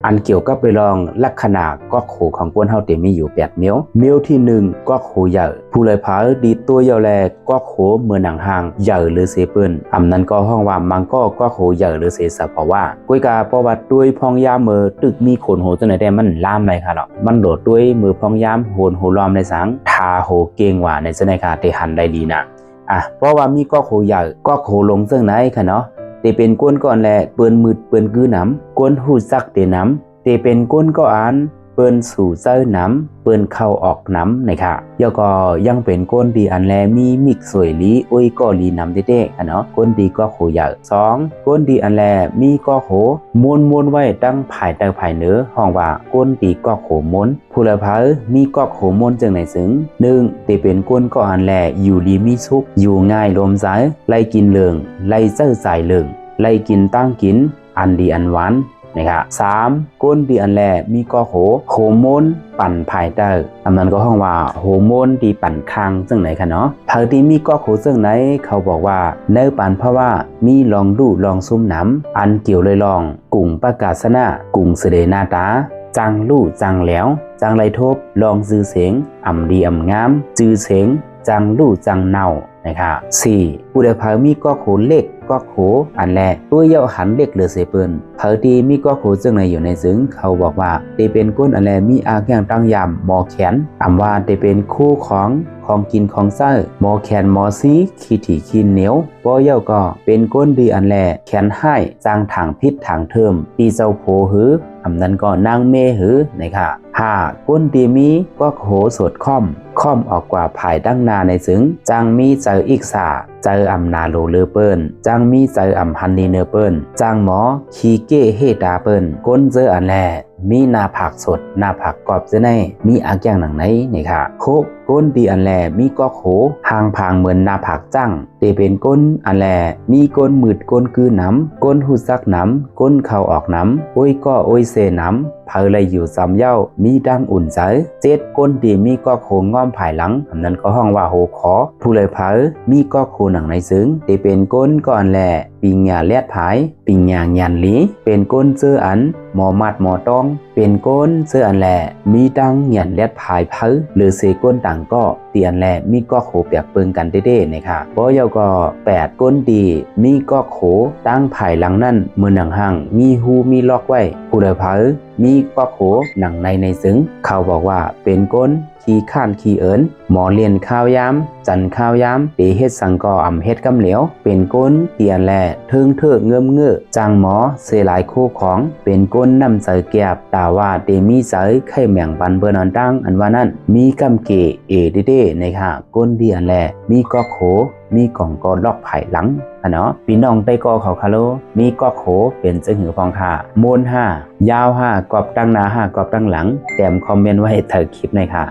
อันเกี่ยวกับไปลองลักษณะก็โขของกวนเฮาเต็มมีอยู่8เมียวที่1ก็โขใหญ่ผู้เลยพาดีตัวเยาแลก็โขเมื่อหนังหางใหญ่หรือเสเปิ้นนั้นก็ห้องว่ามังก็โขใหญ่หรือเสสะเพราะว่าก้อยกาประวัติด้วยพองยามเมื่อตึกมีขนโหจังไหนแต่มันล่ามเลยค่ะเนาะมันโดดด้วยมือพองยามโหนโหล้อมในสังทาโหเก่งว่าในจังไหนค่ะที่หันได้ดีนะเพราะว่ามีก็โขใหญ่ก็โขลงจังไหนค่ะเนาะแต่เป็นก้นก่อนแหละเปิ้นมืดเปิ้นกือน้ำก้นหูซักเตน้ำแต่เป็นก้นก็อ่านเปิ้นสู่เจ้าน้ำเปิ้นเข้าออกน้ำนะคะแล้วก็ยังเป็นก้นดีอันแลมีมิกสวยลีอ้ยก็ลีน้ำเด้ๆเนาะก้นดีก็โขใหญ่2ก้นดีอันแลมีก็โขม้วนไว้ตั้งภายใต้ภายเหนือห้องว่าก้นดีก็โขม้วนผู้ละพามีก็โขม้วนจังไหนซึ่ง1แต่เป็นก้นก็อันแลอยู่ดีมีสุขอยู่ง่ายลมสายไล่กินเหลืองไล่เจ้าสายเหลืองไล่กินตั้งกินอันดีอันหวานนะครับ3ก้นดีอันแลมีก็โฮอร์โมนปั่นภายใต้นั้นก็ห้องว่าฮอร์โมนดีปั่นคางซึ่งไหนคะเนาะภายที่มีก็โขซึ่งไหนเขาบอกว่าเนื้อปั่นเพราะว่ามีลองดูลองซุ่มน้ำอันเกี่ยวเลยลองกุ่งประกาศนะกุ่งเสดหน้าตาจังลู่จังแล้วจังไรทบลองซื้อเสียงดีงามจื้อเสียงจังลู่จังเน่านะครับ4ผู้ใดพามีก็โขเล็กก็โขอันแรกตัวเยาหันเล็กเหลือเสเปิ้นเผอดีมีก็โขซึ่งในอยู่ในซึ่งเขาบอกว่าได้เป็นก้นอันแรมีอาแข้งตั้งยามหมอแขนว่าได้เป็นคู่ของกินของไส้หมอแขนหมอซีขี้ถี่ขี้เหนียวป้อเยาก็เป็นก้นดีอันแรแขนให้จางถังพิษถังเทิมตีเจ้าโผหือนั้นก็นางเมหือนะคะ5ก้นดีมีก็โขสดค่อมออกกว่าภายตั้งนาในซึ่งจังมีเจออีกเจอนาโลเลเปิ้นจังมีเจอฮันนีเนเปิ้นจังหมอขี้เก้เฮตาเปิ้นก้นเจออันแลมีหน้าผักสดหน้าผักกรอบจะได้มีอาแกงหนังไหนนี่ค่ะโคก้นดีอันแลมีก็โขหางพางเหมือนหน้าผักจังแต่เป็นก้นอันแลมีก้นมืดก้นกือน้ำก้นหูซักน้ำก้นเข้าออกน้ำโอ้ยก็โอ้ยเซน้ำเผยเลยอยู่ซ้ำเย้ามีดังอุ่นใจ7ก้นดีมีก็โขง้อมภายหลังนั้นก็ห้องว่าโหขอผู้เลยเผยมีก็โขหนังในซึ้งแต่เป็นก้นก่อนแลปิงหญ้าแลดผายปิงหญ้ายันลีเป็นก้นเสื้ออันหมอมัดหมอต้องเป็นก้นเสื้ออันแลมีดังหยันแลดผายเผยหรือเสก้นต่างก็เตียนแลมีก็โขเปียกเปิงกันเด้ๆนะคะเพราะเยาก็8ก้นดีมีก็โขตั้งภายหลังนั่นเมื่อหนังห่างมีหูมีล็อกไว้ผู้ใดเผยมีก็โขหนังในซึ้งเขาบอกว่าเป็นก้นขี้ข้านขี้เอิญหมอเลียนข้าวยามจันข้าวยามเดเฮ็ดสังกอเฮ็ดกำเหลียวเป็นก้นเตียนแลเทิงเถิกเงื่อมเงือจังหมอเสหลายคู่ของเป็นก้นน้ำใสแกบตาว่าเดมีใสไข่แมงปันเบอร์นอนตั้งอันว่านั้นมีกำเกเอเด้ๆนะคะก้นเตียนแลมีก็โขมีกล่องก็ล็อกไผ่หลังเนาะพี่น้องใต้กอเขาคาโลมีก็โขเป็นจึงหือพองค่ะม้วน5ยาว5กรอบตั้งหน้า5กรอบตั้งหลังแต้มคอมเมนต์ไว้เถอะคลิปในค่ะ